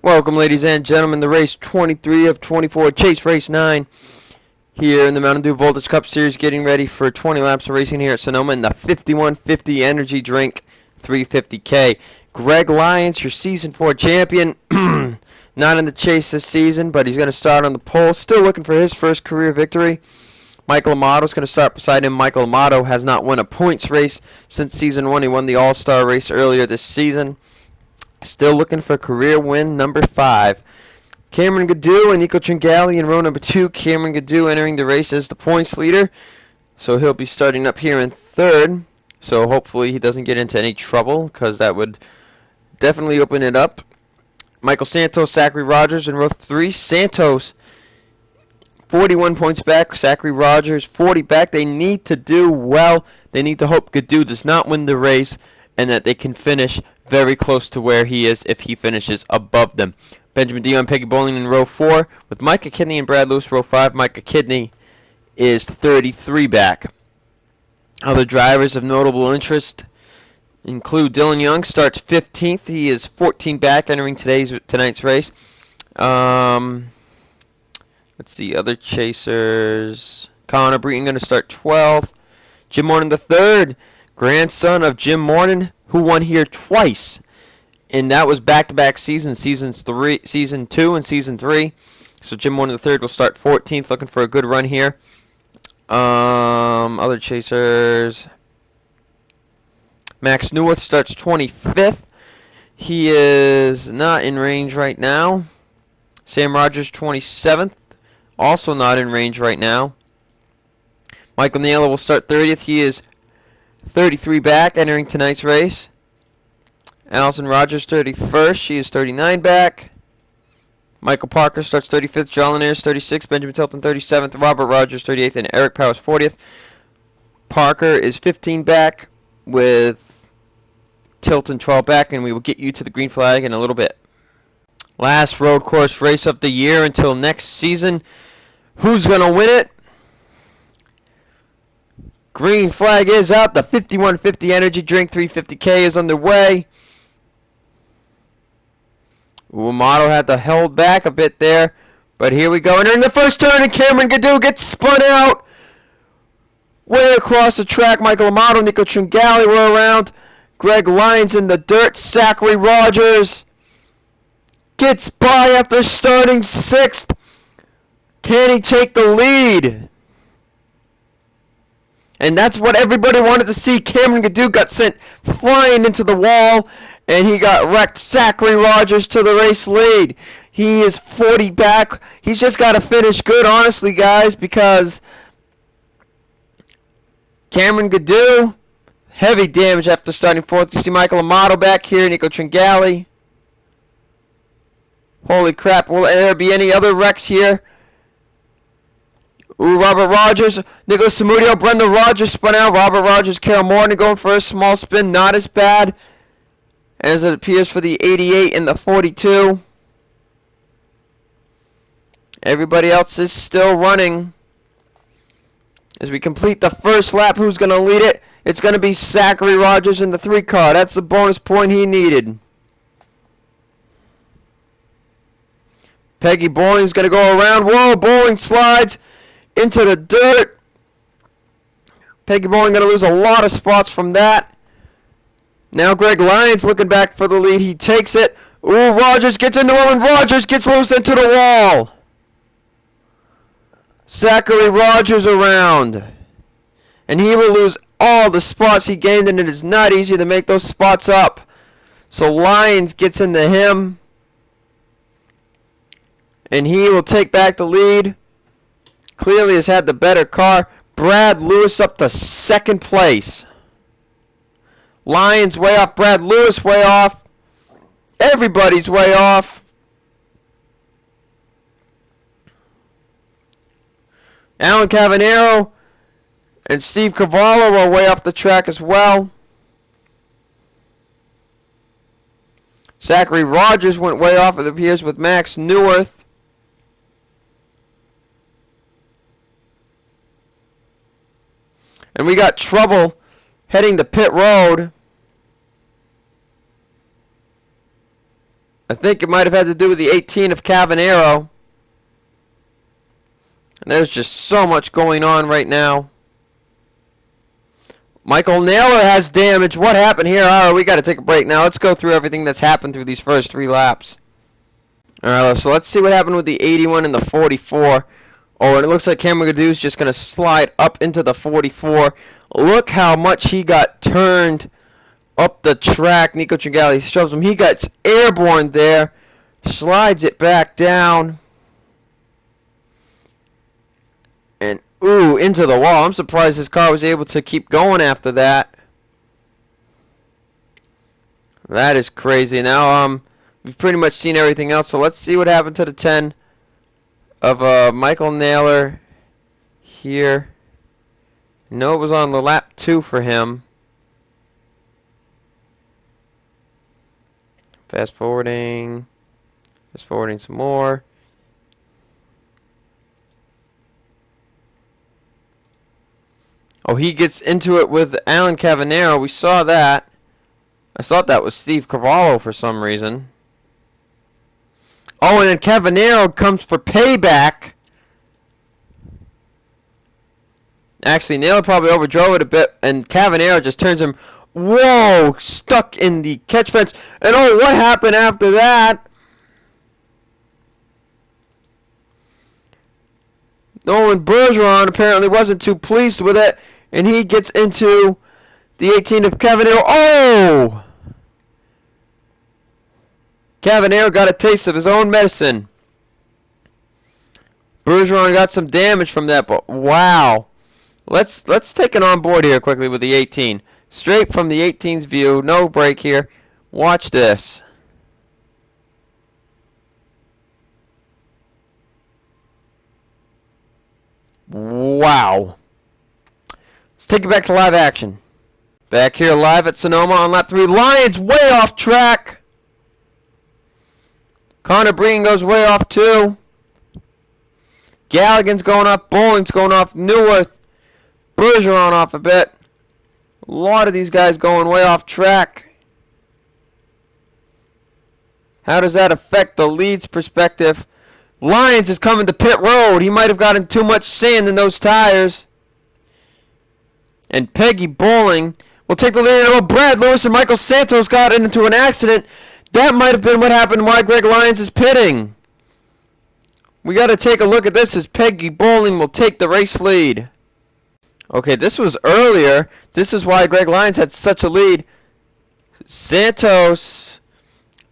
Welcome, ladies and gentlemen, to race 23 of 24, Chase Race 9, here in the Mountain Dew Voltage Cup Series, getting ready for 20 laps of racing here at Sonoma in the 5150 Energy Drink 350K. Greg Lyons, your Season 4 champion, not in the chase this season, but he's going to start on the pole, still looking for his first career victory. Michael Amato's going to start beside him. Michael Amato has not won a points race since Season 1. He won the All-Star race earlier this season. Still looking for career win number 5. Cameron Gadue and Nico Tringali in row number 2. Cameron Gadue entering the race as the points leader. So he'll be starting up here in 3rd. So hopefully he doesn't get into any trouble, because that would definitely open it up. Michael Santos, Zachary Rogers in row 3. Santos 41 points back. Zachary Rogers 40 back. They need to do well. They need to hope Gadue does not win the race and that they can finish very close to where he is if he finishes above them. Benjamin Dion, Peggy Bowling in row 4 with Micah Kidney and Brad Lewis row 5. Micah Kidney is 33 back. Other drivers of notable interest include Dylan Young, starts 15th. He is 14 back entering tonight's race. Let's see, other chasers. Connor Breton going to start 12th. Jim Morton III, grandson of Jim Morton, who won here twice, and that was back-to-back seasons, Season 2 and Season 3. So Jim Morton III will start 14th, looking for a good run here. Other chasers. Max Newworth starts 25th. He is not in range right now. Sam Rogers 27th, also not in range right now. Michael Naylor will start 30th. He is 33 back entering tonight's race. Allison Rogers 31st. She is 39 back. Michael Parker starts 35th. John Linares 36th. Benjamin Tilton 37th. Robert Rogers 38th. And Eric Powers 40th. Parker is 15 back with Tilton 12 back. And we will get you to the green flag in a little bit. Last road course race of the year until next season. Who's going to win it? Green flag is up. The 5150 Energy Drink 350K is underway. Amato had to hold back a bit there. But here we go. Entering the first turn, and Cameron Gadue gets spun out. Way across the track. Michael Amato, Nico Tringali were around. Greg Lyons in the dirt. Zachary Rogers gets by after starting 6th. Can he take the lead? And that's what everybody wanted to see. Cameron Gadue got sent flying into the wall, and he got wrecked. Zachary Rogers to the race lead. He is 40 back. He's just got to finish good, honestly, guys, because Cameron Gadue, heavy damage after starting 4th. You see Michael Amato back here, Nico Tringali. Holy crap, will there be any other wrecks here? Ooh, Robert Rogers, Nicholas Samudio, Brendan Rogers spun out. Robert Rogers, Carol Morton going for a small spin. Not as bad as it appears for the 88 and the 42. Everybody else is still running. As we complete the first lap, who's going to lead it? It's going to be Zachary Rogers in the 3 car. That's the bonus point he needed. Peggy Bowling's going to go around. Whoa, Bowling slides into the dirt. Peggy Bowling going to lose a lot of spots from that. Now Greg Lyons looking back for the lead. He takes it. Ooh, Rogers gets into him, and Rogers gets loose into the wall. Zachary Rogers around. And he will lose all the spots he gained, and it is not easy to make those spots up. So Lyons gets into him, and he will take back the lead. Clearly has had the better car. Brad Lewis up to 2nd place. Lyons way off. Brad Lewis way off. Everybody's way off. Alan Cavanero and Steve Cavallo are way off the track as well. Zachary Rogers went way off, it appears, with Max Newworth. And we got trouble heading to pit road. I think it might have had to do with the 18 of Cavanero. And there's just so much going on right now. Michael Naylor has damage. What happened here? All right, we got to take a break now. Let's go through everything that's happened through these first 3 laps. All right, so let's see what happened with the 81 and the 44. Oh, and it looks like Cameron Gadue is just going to slide up into the 44. Look how much he got turned up the track. Nico Tringali shows him. He gets airborne there. Slides it back down. And, ooh, into the wall. I'm surprised his car was able to keep going after that. That is crazy. Now, we've pretty much seen everything else. So let's see what happened to the 10 of Michael Naylor here. No, it was on the lap 2 for him. Fast forwarding some more. Oh, he gets into it with Alan Cavanero. We saw that. I thought that was Steve Cavallo for some reason. Oh, and then Cavanero comes for payback. Actually, Naylor probably overdrove it a bit, and Cavanero just turns him, whoa, stuck in the catch fence. And oh, what happened after that? Nolan Bergeron apparently wasn't too pleased with it, and he gets into the 18 of Cavanero. Oh! Cavanero got a taste of his own medicine. Bergeron got some damage from that, but wow. Let's take it on board here quickly with the 18. Straight from the 18's view, no break here. Watch this. Wow. Let's take it back to live action. Back here live at Sonoma on lap 3. Lions way off track. Connor Breen goes way off too. Galligan's going off. Bowling's going off. Neuwirth. Bergeron off a bit. A lot of these guys going way off track. How does that affect the lead's perspective? Lyons is coming to pit road. He might have gotten too much sand in those tires. And Peggy Bowling will take the lead. Oh, Brad Lewis and Michael Santos got into an accident. That might have been what happened why Greg Lyons is pitting. We got to take a look at this as Peggy Bowling will take the race lead. Okay, this was earlier. This is why Greg Lyons had such a lead. Santos.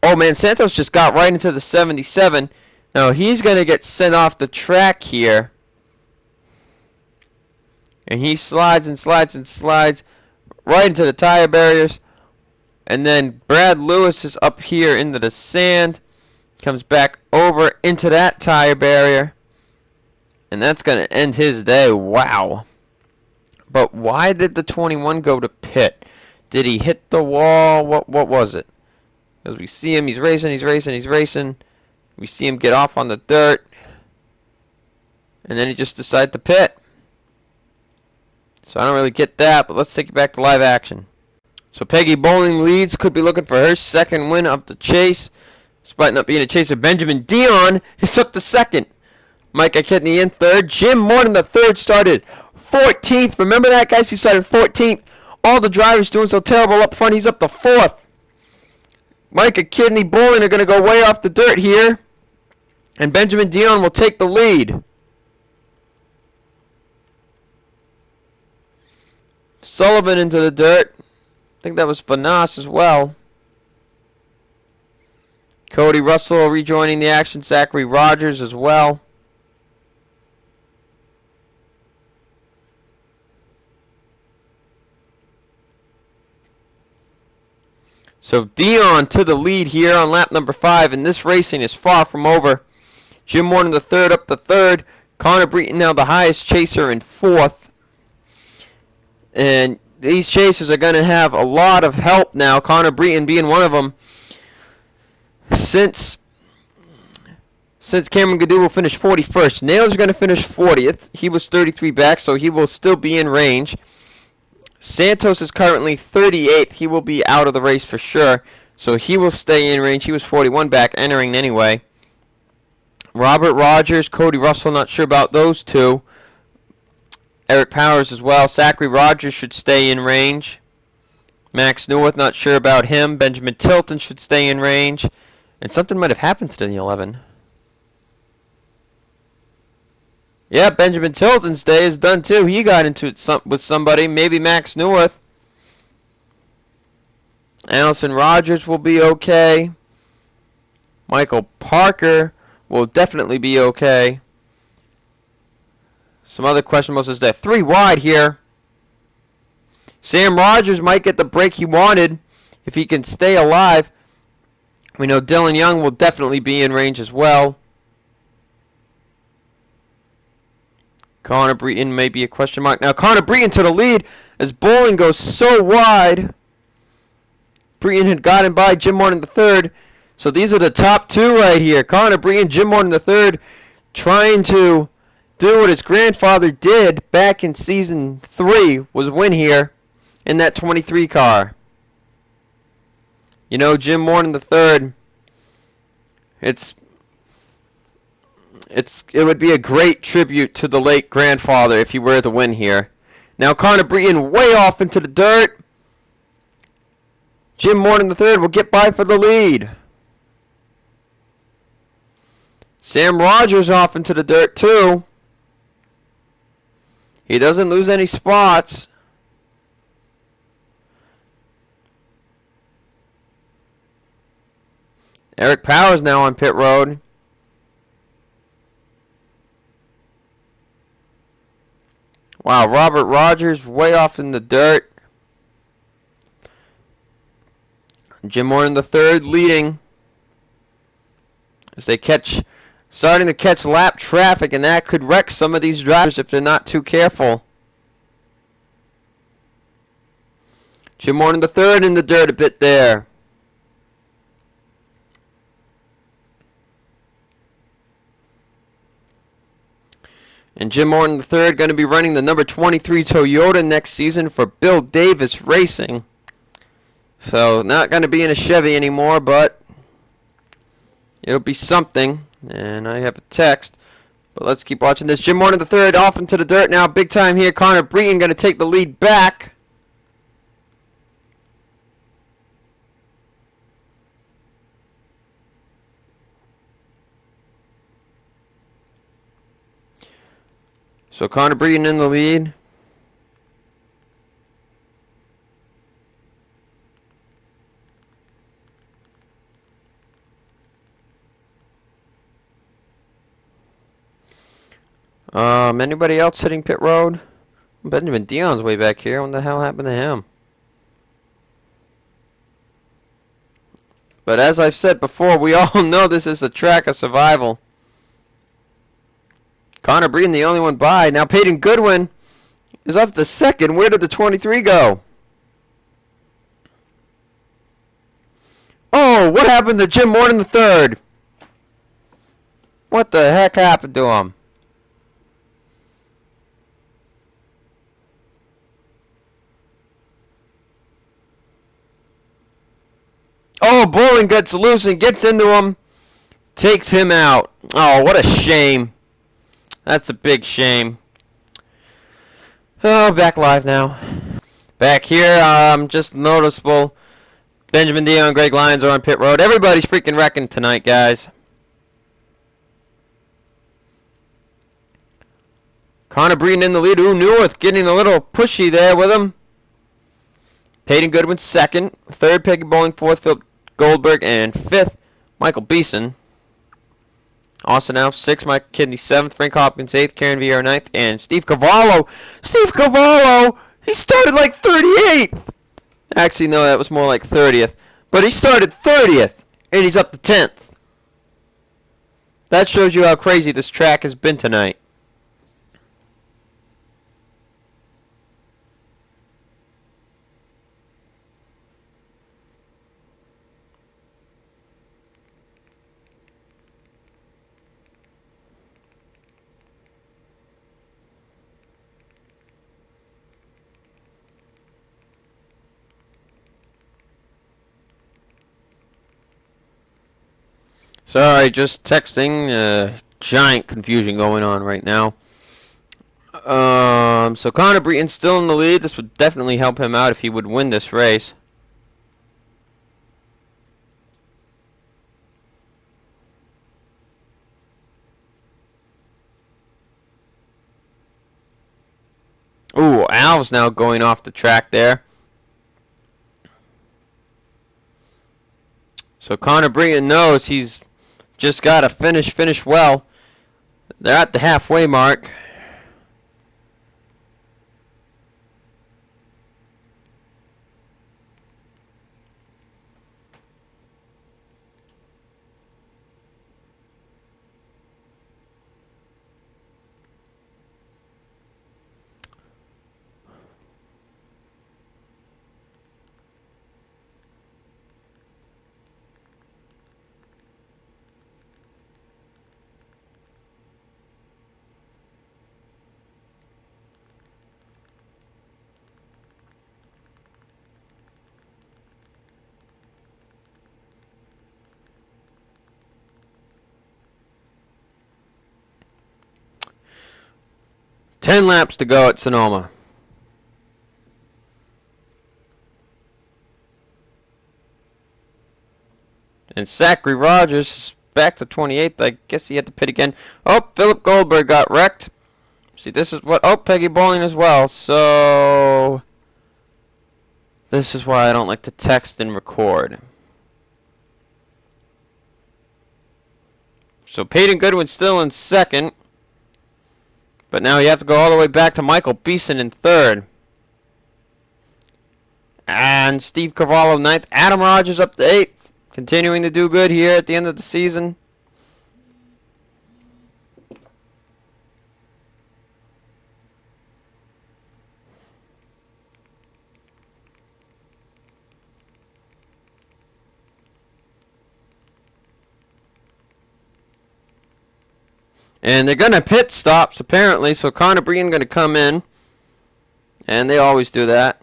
Oh, man, Santos just got right into the 77. Now, he's going to get sent off the track here. And he slides and slides and slides right into the tire barriers. And then Brad Lewis is up here into the sand. Comes back over into that tire barrier. And that's going to end his day. Wow. But why did the 21 go to pit? Did he hit the wall? What was it? Because we see him. He's racing. We see him get off on the dirt. And then he just decided to pit. So I don't really get that, but let's take it back to live action. So Peggy Bowling leads. Could be looking for her second win of the chase. Despite not being a chaser, Benjamin Dion is up to second. Micah Kidney in third. Jim Morton, the third, started 14th. Remember that, guys? He started 14th. All the drivers doing so terrible up front. He's up to 4th. Micah Kidney, Bowling are going to go way off the dirt here. And Benjamin Dion will take the lead. Sullivan into the dirt. I think that was Fanas as well. Cody Russell rejoining the action. Zachary Rogers as well. So Dion to the lead here on lap number 5, and this racing is far from over. Jim Morton the third up the third. Connor Breton now the highest chaser in 4th. And these chasers are going to have a lot of help now, Connor Breton being one of them. Since Cameron Gadue will finish 41st. Nails going to finish 40th. He was 33 back, so he will still be in range. Santos is currently 38th. He will be out of the race for sure. So he will stay in range. He was 41 back, entering anyway. Robert Rogers, Cody Russell, not sure about those two. Eric Powers as well. Zachary Rogers should stay in range. Max Newworth, not sure about him. Benjamin Tilton should stay in range. And something might have happened to the 11. Yeah, Benjamin Tilton's day is done too. He got into it with somebody. Maybe Max Newworth. Allison Rogers will be okay. Michael Parker will definitely be okay. Some other question marks is that 3 wide here. Sam Rogers might get the break he wanted if he can stay alive. We know Dylan Young will definitely be in range as well. Connor Breton may be a question mark. Now Connor Breton to the lead as Bowling goes so wide. Breton had gotten by Jim Morton III. So these are the top 2 right here. Connor Breton, Jim Morton III trying to do what his grandfather did back in season 3, was win here in that 23 car. You know, Jim Morton III, it would be a great tribute to the late grandfather if he were to win here. Now Connor Breton way off into the dirt. Jim Morton III will get by for the lead. Sam Rogers off into the dirt too. He doesn't lose any spots. Eric Powers now on pit road. Wow, Robert Rogers way off in the dirt. Jim Morton III leading as they starting to catch lap traffic, and that could wreck some of these drivers if they're not too careful. Jim Morton III in the dirt a bit there. And Jim Morton III going to be running the number 23 Toyota next season for Bill Davis Racing. So not going to be in a Chevy anymore, but it'll be something. And I have a text. But let's keep watching this. Jim Morton III off into the dirt now. Big time here. Connor Breton going to take the lead back. So Connor Breton in the lead. Anybody else hitting pit road? Benjamin Dion's way back here. What the hell happened to him? But as I've said before, we all know this is a track of survival. Connor Breton, the only one by. Now Peyton Goodwin is up to second. Where did the 23 go? Oh, what happened to Jim Morton III? What the heck happened to him? Oh, Bowling gets loose and gets into him. Takes him out. Oh, what a shame. That's a big shame. Oh, back live now. Back here, just noticeable. Benjamin Dion and Greg Lyons are on pit road. Everybody's freaking wrecking tonight, guys. Connor Breton in the lead. Ooh, Newworth getting a little pushy there with him. Peyton Goodwin second. Third, Peggy Bowling. Fourth, Phil Goldberg. And fifth, Michael Beeson. Austin Alf, 6th, Mike Kidney, 7th, Frank Hopkins, 8th, Karen Vieira, 9th, and Steve Cavallo. Steve Cavallo! He started like 38th! Actually, no, that was more like 30th. But he started 30th, and he's up to 10th. That shows you how crazy this track has been tonight. Sorry, just texting. Giant confusion going on right now. So Connor Breton's still in the lead. This would definitely help him out if he would win this race. Ooh, Al's now going off the track there. So Connor Breton knows he's just got to finish well. They're at the halfway mark. Ten laps to go at Sonoma. And Zachary Rogers is back to 28th. I guess he had to pit again. Oh, Philip Goldberg got wrecked. See, this is what... Oh, Peggy Bowling as well. So... This is why I don't like to text and record. So Peyton Goodwin's still in second. But now you have to go all the way back to Michael Beeson in third. And Steve Cavallo ninth. Adam Rogers up to 8th. Continuing to do good here at the end of the season. And they're going to pit stops, apparently, so Connor Breton going to come in. And they always do that.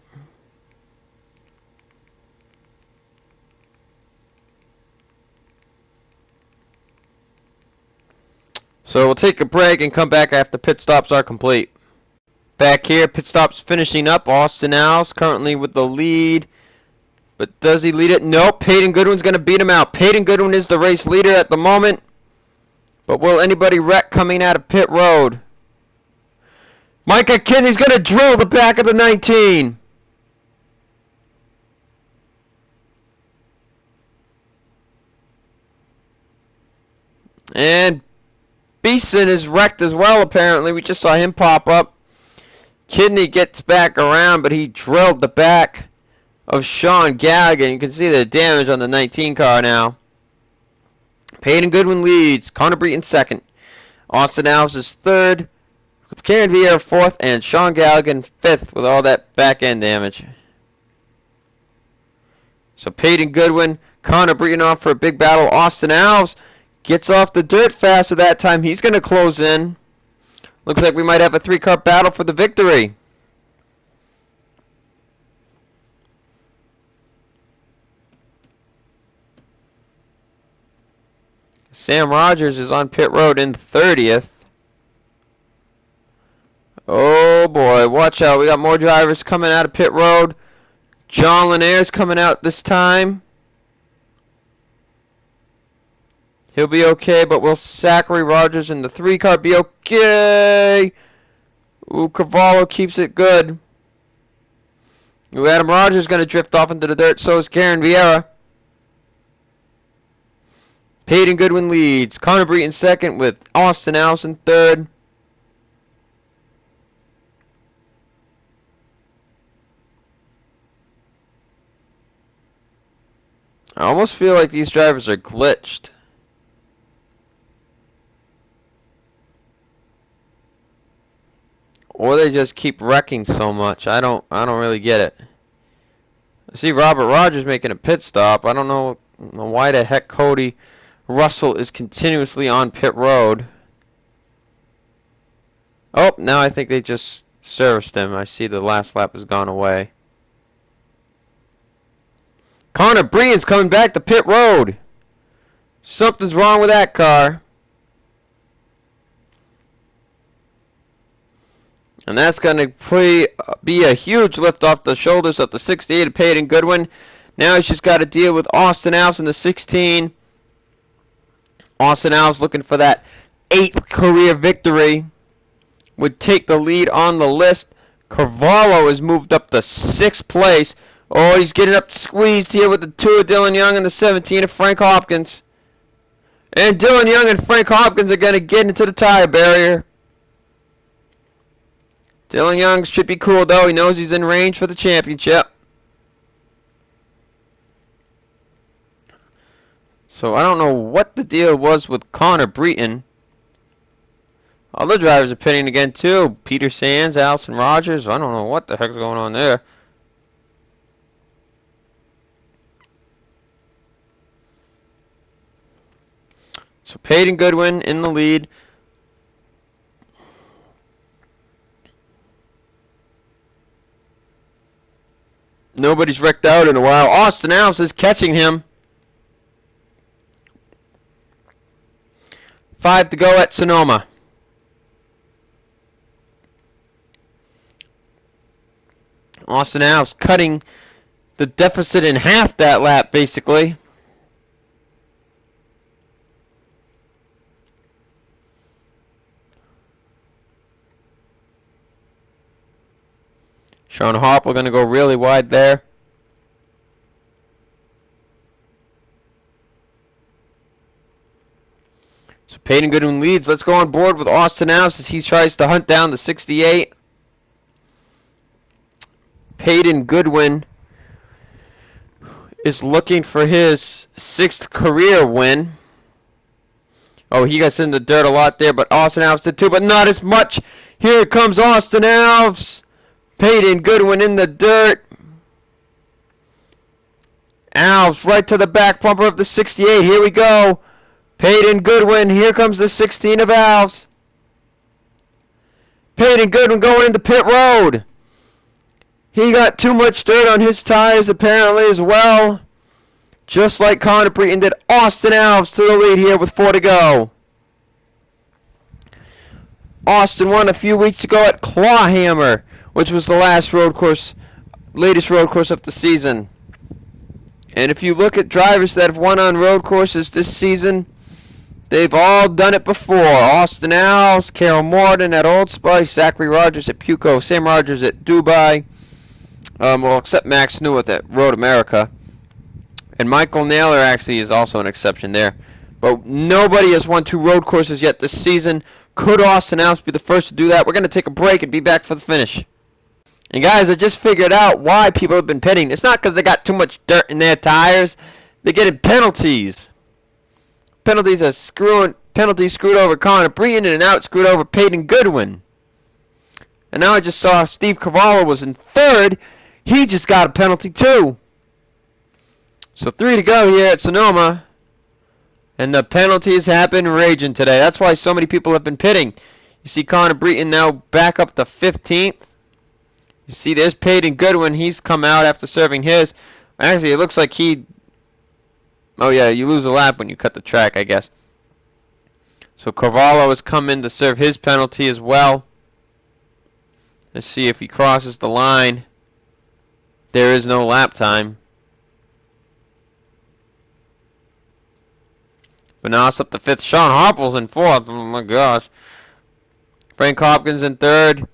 So we'll take a break and come back after pit stops are complete. Back here, pit stops finishing up. Austin Alves currently with the lead. But does he lead it? Nope. Peyton Goodwin's going to beat him out. Peyton Goodwin is the race leader at the moment. But will anybody wreck coming out of pit road? Micah Kidney's going to drill the back of the 19. And Beeson is wrecked as well, apparently. We just saw him pop up. Kidney gets back around, but he drilled the back of Sean Galligan. You can see the damage on the 19 car now. Peyton Goodwin leads. Connor Breton second. Austin Alves is third. With Karen Vieira fourth. And Sean Galligan fifth with all that back end damage. So Peyton Goodwin, Connor Breton off for a big battle. Austin Alves gets off the dirt faster that time. He's going to close in. Looks like we might have a 3-car battle for the victory. Sam Rogers is on pit road in 30th. Oh boy, watch out. We got more drivers coming out of pit road. John Lanaire's coming out this time. He'll be okay, but will Zachary Rogers in the 3-car be okay? Ooh, Cavallo keeps it good. Ooh, Adam Rogers going to drift off into the dirt, so is Karen Vieira. Peyton Goodwin leads. Connor Breton second with Austin Alves in third. I almost feel like these drivers are glitched. Or they just keep wrecking so much. I don't really get it. I see Robert Rogers making a pit stop. I don't know why the heck Cody Russell is continuously on pit road. Oh, now I think they just serviced him. I see the last lap has gone away. Connor Breton's coming back to pit road. Something's wrong with that car. And that's going to be a huge lift off the shoulders of the 68 of Peyton Goodwin. Now he's just got to deal with Austin Alves in the 16. Austin Alves looking for that 8th career victory. Would take the lead on the list. Carvalho has moved up to 6th place. Oh, he's getting up squeezed here with the 2 of Dylan Young and the 17 of Frank Hopkins. And Dylan Young and Frank Hopkins are going to get into the tire barrier. Dylan Young should be cool, though. He knows he's in range for the championship. So I don't know what the deal was with Connor Breton. Other drivers are pitting again, too. Peter Sands, Allison Rogers. I don't know what the heck's going on there. So Peyton Goodwin in the lead. Nobody's wrecked out in a while. Austin Alves is catching him. 5 to go at Sonoma. Austin Alves cutting the deficit in half that lap, basically. Sean Harper going to go really wide there. So Peyton Goodwin leads. Let's go on board with Austin Alves as he tries to hunt down the 68. Peyton Goodwin is looking for his 6th career win. Oh, he got in the dirt a lot there, but Austin Alves did too, but not as much. Here comes Austin Alves. Peyton Goodwin in the dirt. Alves right to the back bumper of the 68. Here we go. Peyton Goodwin. Here comes the 16 of Alves. Peyton Goodwin going into pit road. He got too much dirt on his tires apparently as well. Just like Connor Breton did. Austin Alves to the lead here with 4 to go. Austin won a few weeks ago at Clawhammer, which was the latest road course of the season. And if you look at drivers that have won on road courses this season, they've all done it before. Austin Alves, Carol Morton at Old Spice, Zachary Rogers at Puco, Sam Rogers at Dubai, well, except Max Newith at Road America. And Michael Naylor actually is also an exception there. But nobody has won 2 road courses yet this season. Could Austin Alves be the first to do that? We're going to take a break and be back for the finish. And guys, I just figured out why people have been pitting. It's not because they got too much dirt in their tires. They're getting penalties. Penalties screwed over Connor Breton, and now it's screwed over Peyton Goodwin. And now I just saw Steve Carvalho was in 3rd. He just got a penalty too. So 3 to go here at Sonoma. And the penalties have been raging today. That's why so many people have been pitting. You see Connor Breton now back up to 15th. You see, there's Peyton Goodwin. He's come out after serving his. Actually, it looks like he... Oh, yeah, you lose a lap when you cut the track, I guess. So Carvalho has come in to serve his penalty as well. Let's see if he crosses the line. There is no lap time. But now it's up to 5th. Sean Harple's in 4th. Oh, my gosh. Frank Hopkins in 3rd.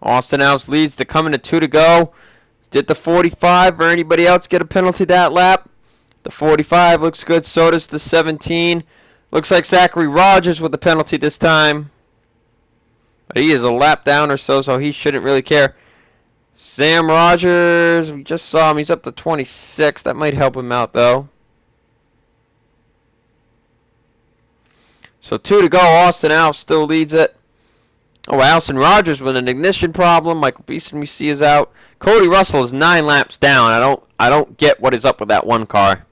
Austin Alves leads to coming to 2 to go. Did the 45 or anybody else get a penalty that lap? The 45 looks good. So does the 17. Looks like Zachary Rogers with the penalty this time. But he is a lap down or so, so he shouldn't really care. Sam Rogers, we just saw him. He's up to 26. That might help him out, though. So 2 to go. Austin Alves still leads it. Oh, Allison Rogers with an ignition problem. Michael Beeson we see is out. Cody Russell is 9 laps down. I don't get what is up with that one car.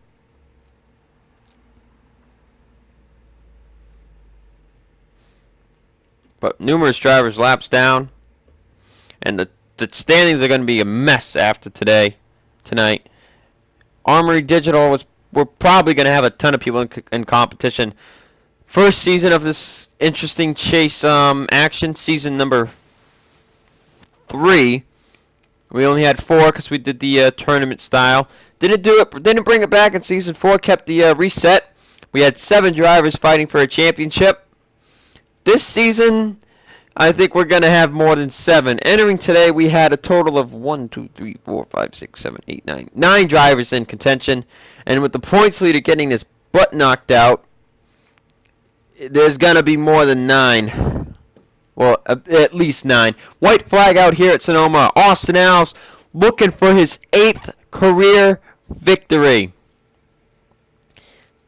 But numerous drivers laps down. And the standings are going to be a mess after tonight. Armory Digital we're probably going to have a ton of people in competition. First season of this interesting chase action, season number 3. We only had 4 because we did the tournament style. Didn't bring it back in season 4. Kept the reset. We had 7 drivers fighting for a championship. This season, I think we're going to have more than 7. Entering today, we had a total of 1, 2, 3, 4, 5, 6, 7, 8, 9. 9 drivers in contention. And with the points leader getting his butt knocked out, there's going to be more than 9. Well, at least 9. White flag out here at Sonoma. Austin Alves looking for his 8th career victory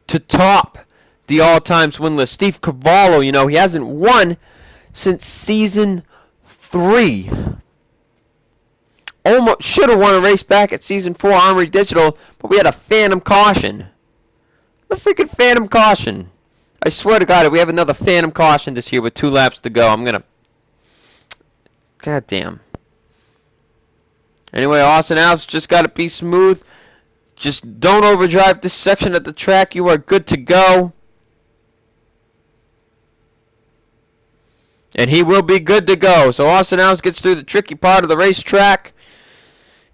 to top the all-time win list. Steve Cavallo, he hasn't won since season 3. Almost should have won a race back at season 4 Armory Digital, but we had a phantom caution. The freaking phantom caution. I swear to God, if we have another phantom caution this year with 2 laps to go, I'm going to... God damn. Anyway, Austin Alves just got to be smooth. Just don't overdrive this section of the track. You are good to go. And he will be good to go. So Austin Alves gets through the tricky part of the racetrack.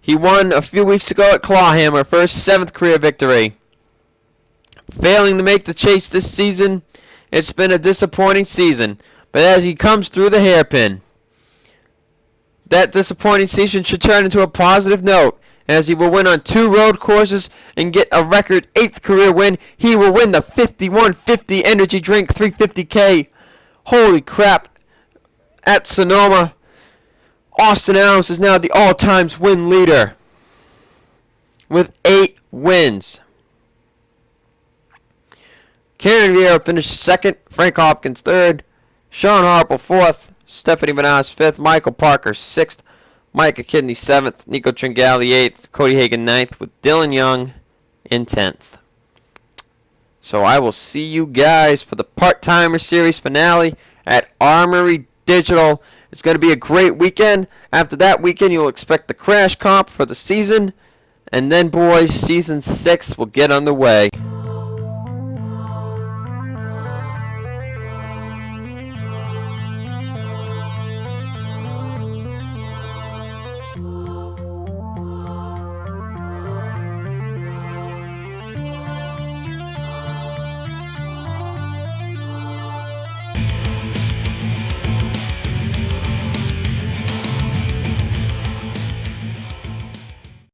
He won a few weeks ago at Clawhammer, first 7th career victory. Failing to make the chase this season, it's been a disappointing season. But as he comes through the hairpin, that disappointing season should turn into a positive note, as he will win on 2 road courses and get a record 8th career win. He will win the 5150 Energy Drink 350K. Holy crap. At Sonoma, Austin Alves is now the all-time win leader with 8 wins. Karen Vieira finished 2nd, Frank Hopkins 3rd, Sean Harple 4th, Stephanie Vanasse 5th, Michael Parker 6th, Micah Kidney 7th, Nico Tringali 8th, Cody Hagan 9th, with Dylan Young in 10th. So I will see you guys for the Part-Timer Series finale at Armory Digital. It's going to be a great weekend. After that weekend, you'll expect the crash comp for the season. And then, boys, Season 6 will get underway.